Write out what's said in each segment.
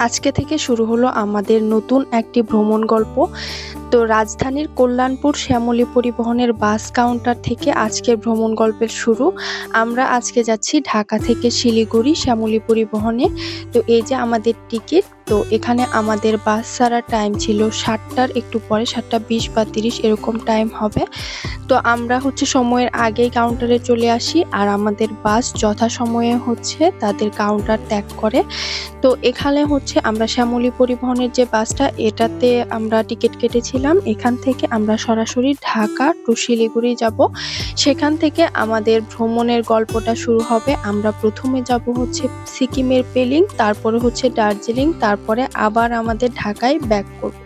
আজকে থেকে শুরু হলো আমাদের নতুন একটি ভ্রমণ গল্প। তো রাজধানীর কল্যাণপুর শ্যামলী পরিবহনের বাস কাউন্টার থেকে আজকের ভ্রমণ গল্পের শুরু। আমরা আজকে যাচ্ছি ঢাকা থেকে শিলিগুড়ি শ্যামলী পরিবহনে। তো এই যে আমাদের টিকিট। তো এখানে আমাদের বাস ছাড়ার টাইম ছিল ৭টার একটু পরে, ৭টা ২০ বা ৩০ এরকম টাইম হবে। তো আমরা সময়ের আগেই কাউন্টারে চলে আসি, আর আমাদের বাস যথাসময়ে তাদের কাউন্টার ত্যাগ করে। তো এখানে আমরা শ্যামলী পরিবহনের যে বাসটা, এটাতে আমরা টিকিট কেটেছিলাম। এখান থেকে আমরা সরাসরি ঢাকা টু শিলিগুড়ি যাব। সেখান থেকে আমাদের ভ্রমণের গল্পটা শুরু হবে। আমরা প্রথমে যাব সিকিমের পেলিং, তারপরে দার্জিলিং, তারপরে আবার আমাদের ঢাকায় ব্যাক করব।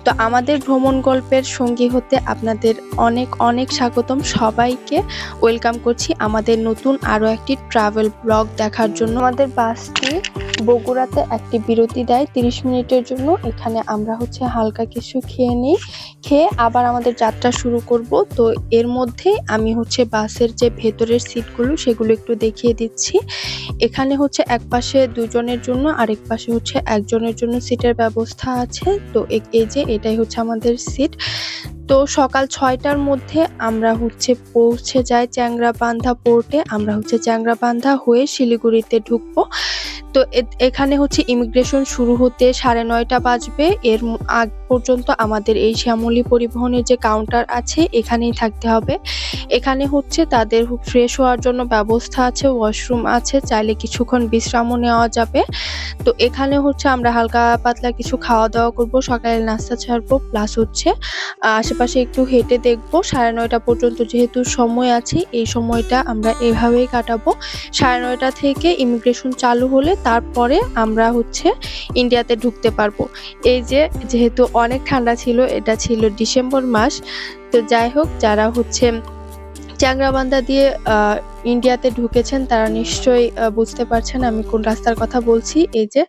তো আমাদের ভ্রমণ গল্পের সঙ্গী হতে আপনাদের অনেক অনেক স্বাগতম। সবাইকে ওয়েলকাম করছি আমাদের নতুন আরো একটি ট্রাভেল ব্লগ দেখার জন্য। আমাদের বাসটি বগুড়াতে একটি বিরতি দেয় ৩০ মিনিটের জন্য। এখানে আমরা হালকা কিছু খেয়ে নিই, খেয়ে আবার আমাদের যাত্রা শুরু করব। তো এর মধ্যে আমি বাসের যে ভেতরের সিটগুলো সেগুলো একটু দেখিয়ে দিচ্ছি। এখানে এক পাশে দুজনের জন্য, আরেক পাশে একজনের জন্য সিটের ব্যবস্থা আছে। তো এই যে এটাই আমাদের সিট। তো সকাল ৬টার মধ্যে আমরা পৌঁছে যাই চ্যাংরাবান্ধা পোর্টে। আমরা চ্যাংরাবান্ধা হয়ে শিলিগুড়িতে ঢুকবো। তো এখানে ইমিগ্রেশন শুরু হতে ৯:৩০ বাজবে। এর আগ পর্যন্ত আমাদের এই শ্যামলী পরিবহনের যে কাউন্টার আছে এখানেই থাকতে হবে। এখানে তাদের ফ্রেশ হওয়ার জন্য ব্যবস্থা আছে, ওয়াশরুম আছে, চাইলে কিছুক্ষণ বিশ্রামও নেওয়া যাবে। তো এখানে আমরা হালকা পাতলা কিছু খাওয়া দাওয়া করবো, সকালে নাস্তা ছাড়বো, প্লাস আশেপাশে একটু হেঁটে দেখবো। ৯:৩০ পর্যন্ত যেহেতু সময় আছে, এই সময়টা আমরা এভাবেই কাটাবো। ৯:৩০ থেকে ইমিগ্রেশন চালু হলে তারপরে আমরা ইন্ডিয়াতে ঢুকতে পারবো। এই যে যেহেতু অনেক ঠান্ডা ছিল, এটা ছিল ডিসেম্বর মাস। তো যাই হোক, যারা চ্যাংরাবান্ধা দিয়ে ইন্ডিয়াতে ঢুকেছেন তারা নিশ্চয়ই বুঝতে পারছেন আমি কোন রাস্তার কথা বলছি। এই যে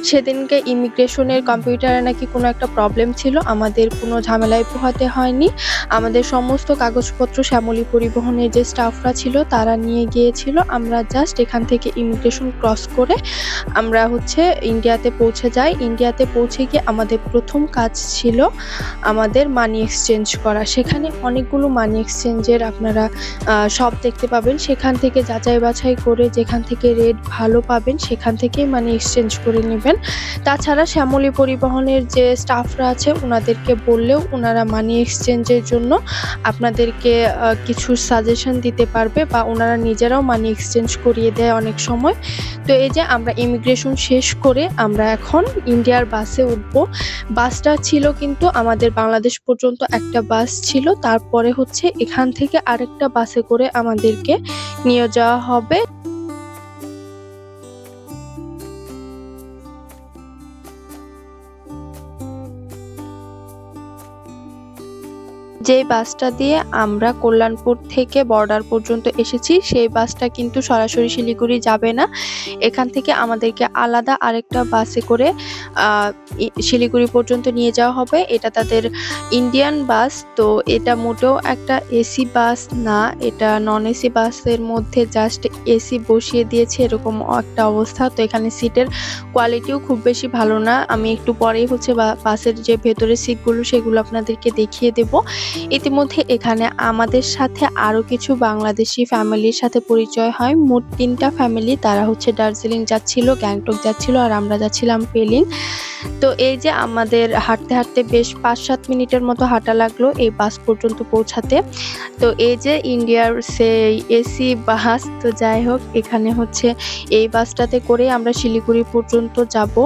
সেদিনকে ইমিগ্রেশনের কম্পিউটারে নাকি কোনো একটা প্রবলেম ছিল, আমাদের কোনো ঝামেলায় পোহাতে হয়নি। আমাদের সমস্ত কাগজপত্র শ্যামলী পরিবহনের যে স্টাফরা ছিল তারা নিয়ে গিয়েছিল। আমরা জাস্ট এখান থেকে ইমিগ্রেশন ক্রস করে আমরা ইন্ডিয়াতে পৌঁছে যাই। ইন্ডিয়াতে পৌঁছে গিয়ে আমাদের প্রথম কাজ ছিল আমাদের মানি এক্সচেঞ্জ করা। সেখানে অনেকগুলো মানি এক্সচেঞ্জের আপনারা সব দেখতে পাবেন। সেখান থেকে যাচাই বাছাই করে যেখান থেকে রেট ভালো পাবেন সেখান থেকেই মানি এক্সচেঞ্জ করে নেবেন। তাছাড়া শ্যামলী পরিবহনের যে স্টাফরা আছে ওনাদেরকে বললেও ওনারা মানি এক্সচেঞ্জের জন্য আপনাদেরকে কিছু সাজেশন দিতে পারবে, বা ওনারা নিজেরাও মানি এক্সচেঞ্জ করিয়ে দেয় অনেক সময়। তো এই যে আমরা ইমিগ্রেশন শেষ করে আমরা এখন ইন্ডিয়ার বাসে উঠবো। বাসটা ছিল কিন্তু আমাদের বাংলাদেশ পর্যন্ত একটা বাস ছিল, তারপরে এখান থেকে আরেকটা বাসে করে আমাদেরকে নিয়ে যাওয়া হবে। যে বাসটা দিয়ে আমরা কল্যাণপুর থেকে বর্ডার পর্যন্ত এসেছি সেই বাসটা কিন্তু সরাসরি শিলিগুড়ি যাবে না। এখান থেকে আমাদেরকে আলাদা আরেকটা বাসে করে শিলিগুড়ি পর্যন্ত নিয়ে যাওয়া হবে। এটা তাদের ইন্ডিয়ান বাস। তো এটা মোটেও একটা এসি বাস না, এটা নন এসি বাসের মধ্যে জাস্ট এসি বসিয়ে দিয়েছে এরকম একটা অবস্থা। তো এখানে সিটের কোয়ালিটিও খুব বেশি ভালো না। আমি একটু পরেই বাসের যে ভেতরের সিটগুলো সেগুলো আপনাদেরকে দেখিয়ে দেব। ইতিমধ্যে এখানে আমাদের সাথে আরো কিছু বাংলাদেশি ফ্যামিলির সাথে পরিচয় হয়। মোট ৩টা ফ্যামিলি, তারা দার্জিলিং যাচ্ছিল, গ্যাংটক যাচ্ছিল, আর আমরা যাচ্ছিলাম পেলিং। তো এই যে আমাদের হাঁটতে হাঁটতে বেশ ৫-৭ মিনিটের মতো হাঁটা লাগলো এই বাস পর্যন্ত পৌঁছাতে। তো এই যে ইন্ডিয়ার সেই এসি বাস। তো যাই হোক, এখানে এই বাসটাতে করে আমরা শিলিগুড়ি পর্যন্ত যাব।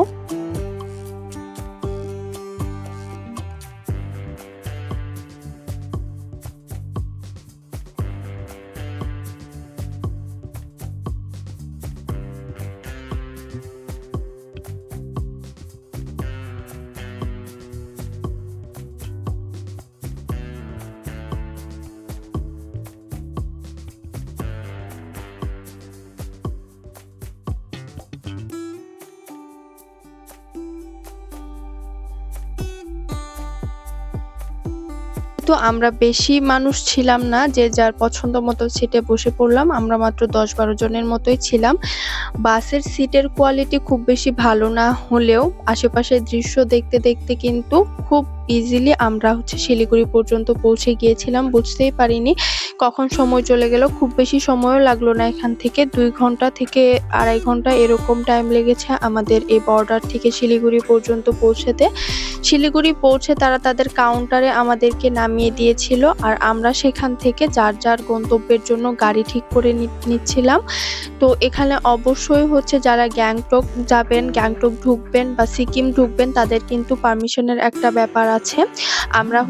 যেহেতু আমরা বেশি মানুষ ছিলাম না, যে যার পছন্দ মতো সিটে বসে পড়লাম। আমরা মাত্র ১০-১২ জনের মতোই ছিলাম। বাসের সিটের কোয়ালিটি খুব বেশি ভালো না হলেও আশেপাশের দৃশ্য দেখতে দেখতে কিন্তু খুব ইজিলি আমরা শিলিগুড়ি পর্যন্ত পৌঁছে গিয়েছিলাম। বুঝতেই পারিনি কখন সময় চলে গেল। খুব বেশি সময়ও লাগলো না, এখান থেকে ২ ঘন্টা থেকে ২.৫ ঘন্টা এরকম টাইম লেগেছে আমাদের এই বর্ডার থেকে শিলিগুড়ি পর্যন্ত পৌঁছাতে। শিলিগুড়ি পৌঁছে তারা তাদের কাউন্টারে আমাদেরকে নামিয়ে দিয়েছিল, আর আমরা সেখান থেকে যার যার গন্তব্যের জন্য গাড়ি ঠিক করে নিচ্ছিলাম। তো এখানে অবশ্যই যারা গ্যাংটক যাবেন, গ্যাংটক ঢুকবেন বা সিকিম ঢুকবেন, তাদের কিন্তু পারমিশনের একটা ব্যাপার আছে। আমরা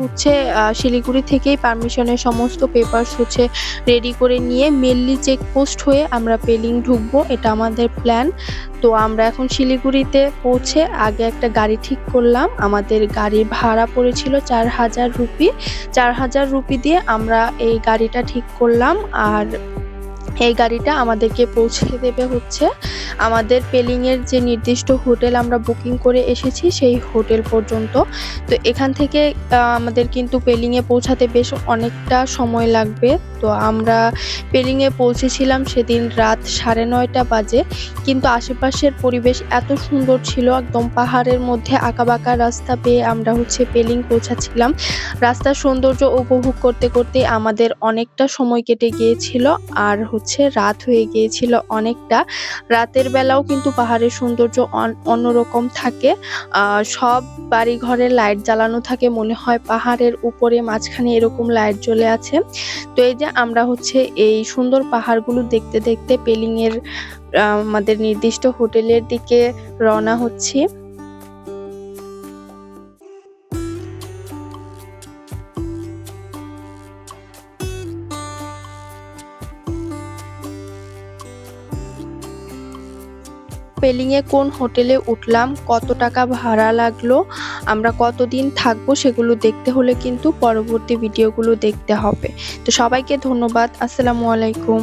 শিলিগুড়ি থেকেই পারমিশনের সমস্ত পেপারস রেডি করে নিয়ে মেনলি চেকপোস্ট হয়ে আমরা পেলিং ঢুকবো, এটা আমাদের প্ল্যান। তো আমরা এখন শিলিগুড়িতে পৌঁছে আগে একটা গাড়ি ঠিক করলাম। আমাদের গাড়ির ভাড়া পড়েছিল ৪,০০০ রুপি। ৪,০০০ রুপি দিয়ে আমরা এই গাড়িটা ঠিক করলাম, আর এই গাড়িটা আমাদেরকে পৌঁছে দেবে আমাদের পেলিং এর যে নির্দিষ্ট হোটেল আমরা বুকিং করে এসেছি সেই হোটেল পর্যন্ত। তো এখান থেকে আমাদের কিন্তু পেলিং এ পৌঁছাতে বেশ অনেকটা সময় লাগবে। তো আমরা পেলিং এ পৌঁছেছিলাম সেদিন রাত ৯:৩০ বাজে, কিন্তু আশেপাশের পরিবেশ এত সুন্দর ছিল, একদম পাহাড়ের মধ্যে আঁকাবাঁকা রাস্তা পেয়ে আমরা পেলিং পৌঁছাচ্ছিলাম। রাস্তার সৌন্দর্য উপভোগ করতে করতে আমাদের অনেকটা সময় কেটে গিয়েছিল, আর রাত হয়ে গিয়েছিল অনেকটা। রাতের বেলাও কিন্তু পাহাড়ের সৌন্দর্য অন্যরকম থাকে। সব বাড়ি ঘরে লাইট জ্বালানো থাকে, মনে হয় পাহাড়ের উপরে মাঝখানে এরকম লাইট জ্বলে আছে। তো এই যে আমরা এই সুন্দর পাহাড়গুলো দেখতে দেখতে পেলিং এর আমাদের নির্দিষ্ট হোটেলের দিকে রওনা হচ্ছি। পেলিং এ কোন হোটেলে উঠলাম, কত টাকা ভাড়া লাগলো, আমরা কতদিন থাকবো, সেগুলো দেখতে হলে কিন্তু পরবর্তী ভিডিওগুলো দেখতে হবে। তো সবাইকে ধন্যবাদ। আসসালামু আলাইকুম।